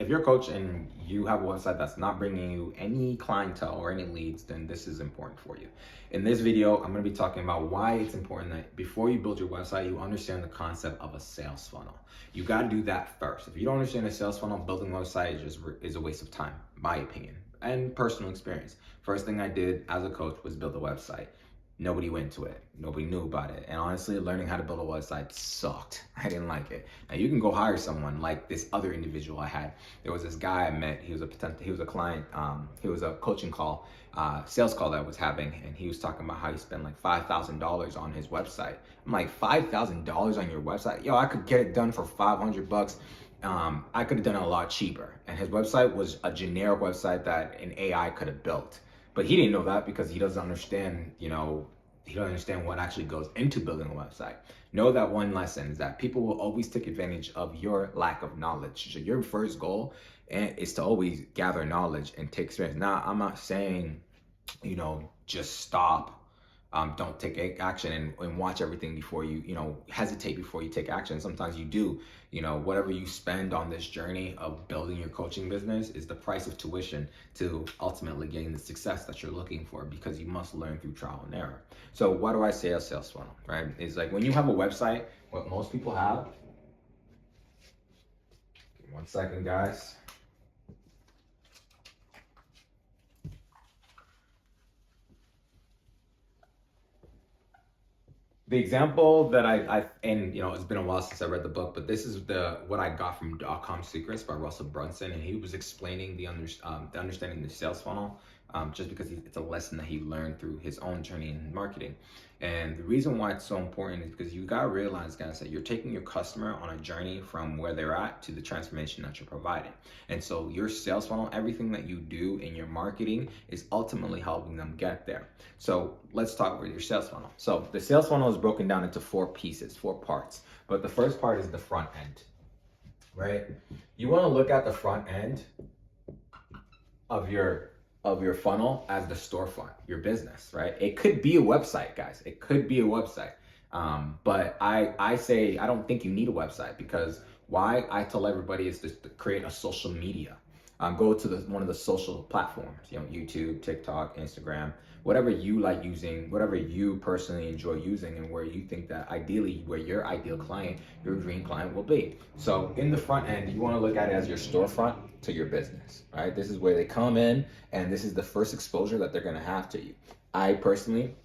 you're a coach and you have a website that's not bringing you any clientele or any leads, then this is important for you. In this video, I'm going to be talking about why it's important that before you build your website, you understand the concept of a sales funnel. You got to do that first. If you don't understand a sales funnel, building a website is a waste of time, my opinion, and personal experience. First thing I did as a coach was build a website. Nobody went to it. Nobody knew about it. And honestly, learning how to build a website sucked. I didn't like it. Now you can go hire someone like this other individual I had. There was this guy I met. He was a client. He was a coaching call, sales call that I was having, and he was talking about how he spent like $5,000 on his website. I'm like, $5,000 on your website? Yo, I could get it done for $500. I could have done it a lot cheaper. And his website was a generic website that an AI could have built. But he didn't know that because he doesn't understand, he doesn't understand what actually goes into building a website. Know that one lesson is that people will always take advantage of your lack of knowledge. So your first goal is to always gather knowledge and take experience. Now, I'm not saying, just stop. Don't take action and watch everything before you, hesitate before you take action. Sometimes you do, whatever you spend on this journey of building your coaching business is the price of tuition to ultimately gain the success that you're looking for, because you must learn through trial and error. So why do I say a sales funnel, right? It's like when you have a website, what most people have, give me 1 second, guys. The example that it's been a while since I read the book, but this is what I got from .com Secrets by Russell Brunson, and he was explaining the understanding the sales funnel, just because it's a lesson that he learned through his own journey in marketing. And the reason why it's so important is because you gotta realize, guys, that you're taking your customer on a journey from where they're at to the transformation that you're providing. And so your sales funnel, everything that you do in your marketing is ultimately helping them get there. So let's talk about your sales funnel. So the sales funnel is broken down into 4 pieces, 4 parts. But the first part is the front end, right? You want to look at the front end of your funnel as the storefront, your business, right? It could be a website, guys. It could be a website. But I say I don't think you need a website, because why? I tell everybody is to create a social media. Go to one of the social platforms, YouTube, TikTok, Instagram, whatever you like using, whatever you personally enjoy using, and where you think that ideally, where your ideal client, your dream client will be. So in the front end, you want to look at it as your storefront to your business, right? This is where they come in, and this is the first exposure that they're going to have to you. I personally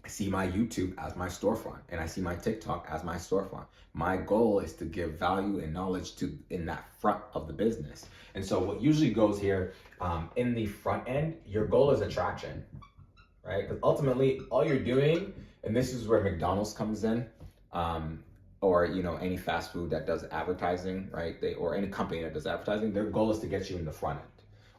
see my YouTube as my storefront, and I see my TikTok as my storefront. My goal is to give value and knowledge in that front of the business. And so what usually goes here, in the front end, your goal is attraction, right? Because ultimately all you're doing, and this is where McDonald's comes in, or any fast food that does advertising, right? Or any company that does advertising, their goal is to get you in the front end,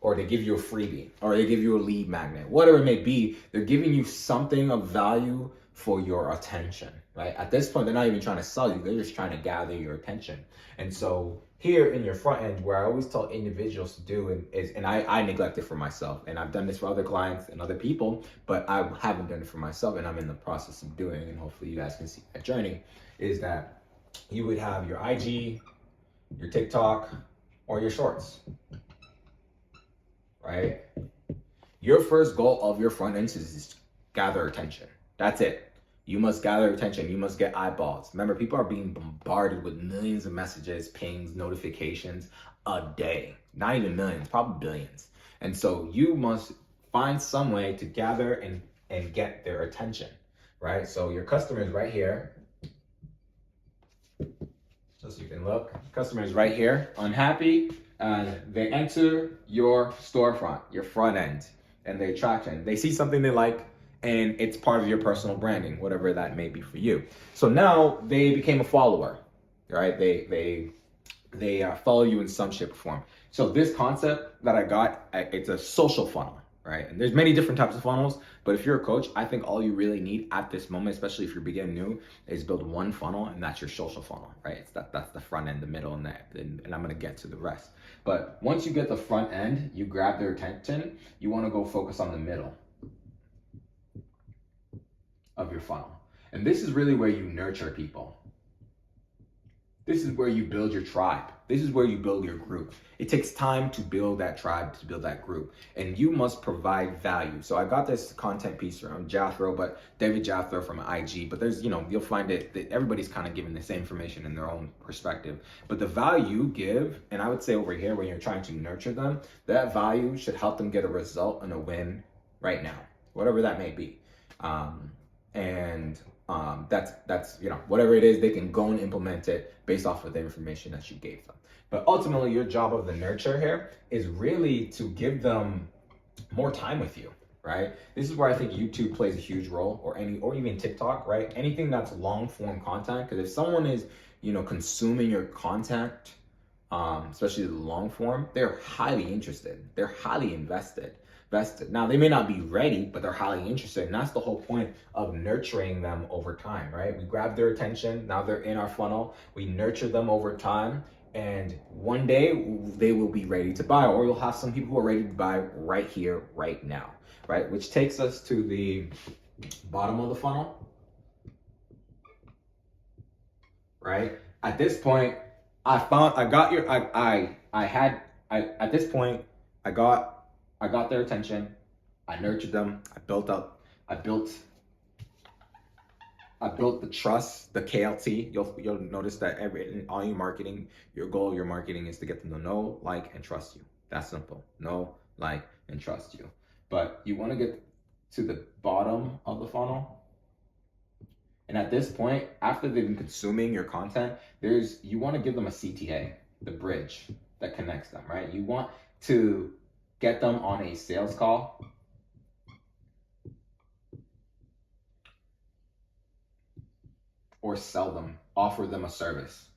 or they give you a freebie, or they give you a lead magnet, whatever it may be. They're giving you something of value for your attention, right? At this point, they're not even trying to sell you. They're just trying to gather your attention. And so here in your front end, where I always tell individuals to do and I neglect it for myself, and I've done this for other clients and other people, but I haven't done it for myself, and I'm in the process of doing it, and hopefully you guys can see that journey, is that you would have your IG, your TikTok, or your shorts, right? Your first goal of your front end is gather attention. That's it. You must gather attention. You must get eyeballs. Remember, people are being bombarded with millions of messages, pings, notifications a day. Not even millions, probably billions. And so you must find some way to gather and get their attention, right? So your customer is right here. Just so you can look. Customer is right here, unhappy. They enter your storefront, your front end, and they attraction. They see something they like, and it's part of your personal branding, whatever that may be for you. So now they became a follower, right? They follow you in some shape or form. So this concept that I got, it's a social funnel, right? And there's many different types of funnels, but if you're a coach, I think all you really need at this moment, especially if you're beginning new, is build one funnel, and that's your social funnel, right? That's the front end, the middle, and I'm gonna get to the rest. But once you get the front end, you grab their attention, you wanna go focus on the middle of your funnel. And this is really where you nurture people. This is where you build your tribe. This is where you build your group. It takes time to build that tribe, to build that group, and you must provide value. So I got this content piece from Jethro, but David Jethro from IG, but there's, you'll find it that everybody's kind of giving the same information in their own perspective. But the value you give, and I would say over here when you're trying to nurture them, that value should help them get a result and a win right now, whatever that may be. That's whatever it is, they can go and implement it based off of the information that you gave them. But ultimately, your job of the nurture here is really to give them more time with you, right? This is where I think YouTube plays a huge role, or even TikTok, right? Anything that's long form content, because if someone is consuming your content, especially the long form, they're highly interested, they're highly invested. Now, they may not be ready, but they're highly interested. And that's the whole point of nurturing them over time, right? We grab their attention. Now they're in our funnel. We nurture them over time. And one day they will be ready to buy, or you'll have some people who are ready to buy right here, right now, right? Which takes us to the bottom of the funnel, right? At this point, I got their attention. I nurtured them. I built the trust, the KLT. You'll notice that in all your marketing, your marketing is to get them to know, like, and trust you. That's simple. Know, like, and trust you. But you want to get to the bottom of the funnel. And at this point, after they've been consuming your content, you want to give them a CTA, the bridge that connects them, right? You want to get them on a sales call, or sell them, offer them a service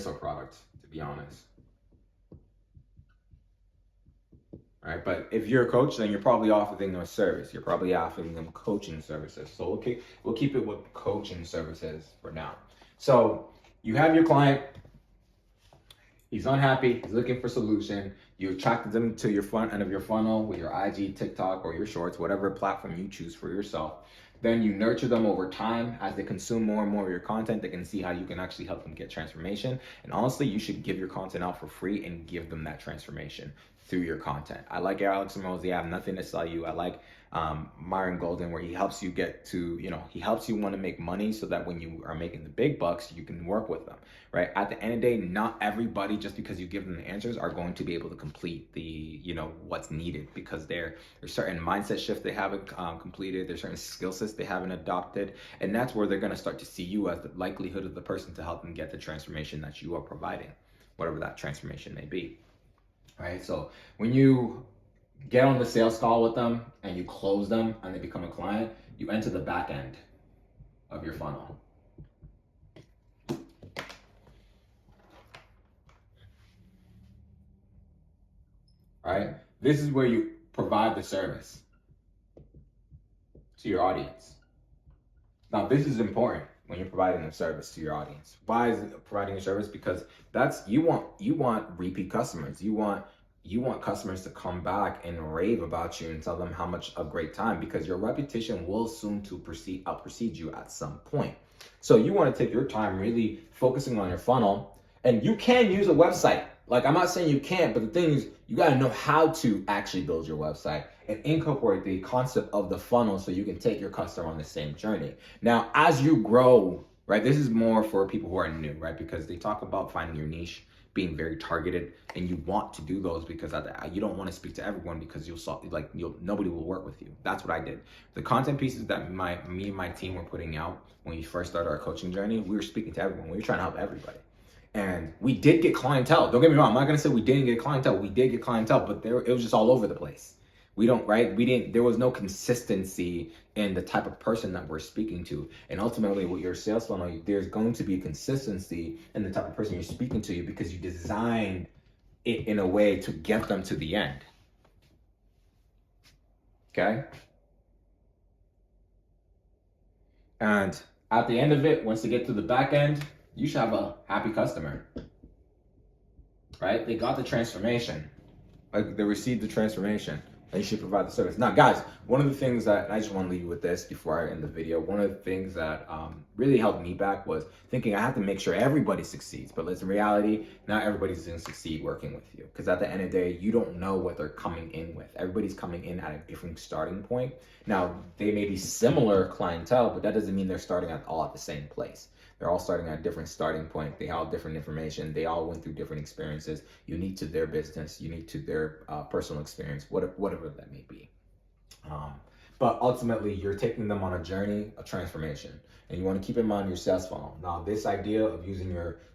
or product, to be honest. All right, but if you're a coach, then you're probably offering them a service. You're probably offering them coaching services. So we'll keep it with coaching services for now. So you have your client. He's unhappy. He's looking for a solution. You attracted them to your front end of your funnel with your IG, TikTok, or your shorts, whatever platform you choose for yourself. Then you nurture them over time. As they consume more and more of your content, they can see how you can actually help them get transformation. And honestly, you should give your content out for free and give them that transformation through your content. I like Alex Hormozi. I have nothing to sell you. I like Myron Golden, where he helps you get to, he helps you want to make money so that when you are making the big bucks, you can work with them, right? At the end of the day, not everybody, just because you give them the answers, are going to be able to complete the, what's needed, because there's certain mindset shifts they haven't completed. There's certain skill sets they haven't adopted. And that's where they're going to start to see you as the likelihood of the person to help them get the transformation that you are providing, whatever that transformation may be, right? So when you get on the sales call with them and you close them and they become a client, you enter the back end of your funnel. Right? This is where you provide the service to your audience. Now, this is important when you're providing a service to your audience. Why is it providing a service? Because you want repeat customers. You want customers to come back and rave about you and tell them how much a great time, because your reputation will soon to outproceed you at some point. So you want to take your time really focusing on your funnel, and you can use a website. Like, I'm not saying you can't, but the thing is, you got to know how to actually build your website and incorporate the concept of the funnel so you can take your customer on the same journey. Now, as you grow, right, this is more for people who are new, right? Because they talk about finding your niche, being very targeted, and you want to do those because you don't want to speak to everyone, because nobody will work with you. That's what I did. The content pieces that me and my team were putting out when we first started our coaching journey, we were speaking to everyone. We were trying to help everybody. And we did get clientele. Don't get me wrong. I'm not going to say we didn't get clientele. We did get clientele, but it was just all over the place. There was no consistency in the type of person that we're speaking to. And ultimately with your sales funnel, there's going to be consistency in the type of person you're speaking to, because you designed it in a way to get them to the end. Okay? And at the end of it, once they get to the back end, you should have a happy customer, right? They got the transformation. Like, they received the transformation. and you should provide the service. Now, guys, one of the things that I just want to leave you with this before I end the video, one of the things that really held me back was thinking I have to make sure everybody succeeds. But in reality, not everybody's going to succeed working with you, because at the end of the day, you don't know what they're coming in with. Everybody's coming in at a different starting point. Now, they may be similar clientele, but that doesn't mean they're starting all at the same place. They're all starting at a different starting point. They all have different information. They all went through different experiences, unique to their business, unique to their personal experience, whatever that may be. But ultimately, you're taking them on a journey of transformation, and you want to keep in mind your sales funnel. Now, this idea of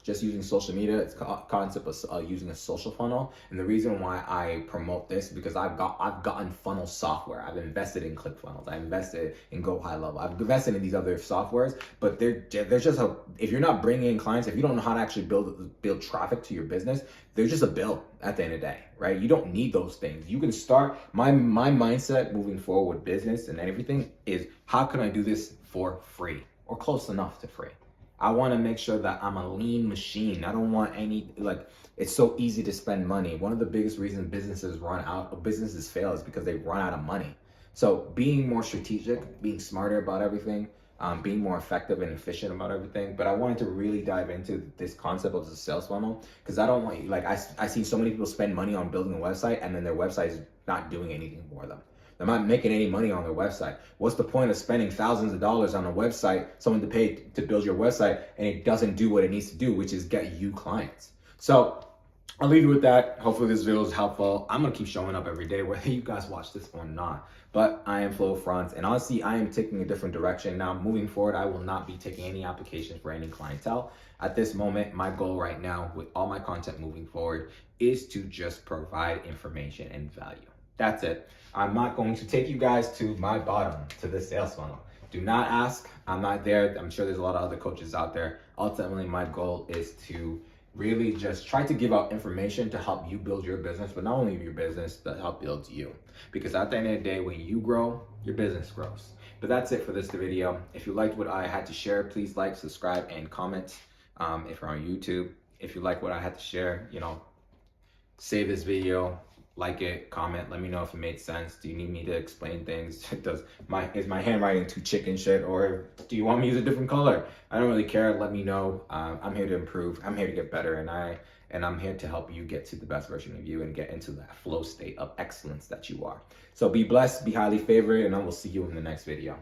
just using social media, it's a concept of using a social funnel. And the reason why I promote this is because I've gotten funnel software. I've invested in ClickFunnels. I invested in Go High Level. I've invested in these other softwares, but they're just if you're not bringing in clients, if you don't know how to actually build traffic to your business, they're just a bill at the end of the day, right? You don't need those things. You can start. My mindset moving forward with business and everything is, how can I do this for free or close enough to free? I want to make sure that I'm a lean machine. I don't want it's so easy to spend money. One of the biggest reasons businesses fail is because they run out of money. So being more strategic, being smarter about everything, being more effective and efficient about everything. But I wanted to really dive into this concept of the sales funnel, because I don't want you, I see so many people spend money on building a website and then their website is not doing anything for them. They're not making any money on their website. What's the point of spending thousands of dollars on a website, someone to pay to build your website, and it doesn't do what it needs to do, which is get you clients? So I'll leave you with that. Hopefully this video is helpful. I'm gonna keep showing up every day, whether you guys watch this or not. But I am Flo Franz, and honestly, I am taking a different direction. Now, moving forward, I will not be taking any applications for any clientele. At this moment, my goal right now with all my content moving forward is to just provide information and value. That's it. I'm not going to take you guys to my bottom, to the sales funnel. Do not ask. I'm not there. I'm sure there's a lot of other coaches out there. Ultimately, my goal is to really just try to give out information to help you build your business, but not only your business, but help build you. Because at the end of the day, when you grow, your business grows. But that's it for this video. If you liked what I had to share, please like, subscribe, and comment. If you're on YouTube, if you like what I had to share, save this video, like it, comment, let me know if it made sense. Do you need me to explain things? Is my handwriting too chicken shit, or do you want me to use a different color? I don't really care. Let me know. I'm here to improve. I'm here to get better, and I'm here to help you get to the best version of you and get into that flow state of excellence that you are. So be blessed, be highly favored, and I will see you in the next video.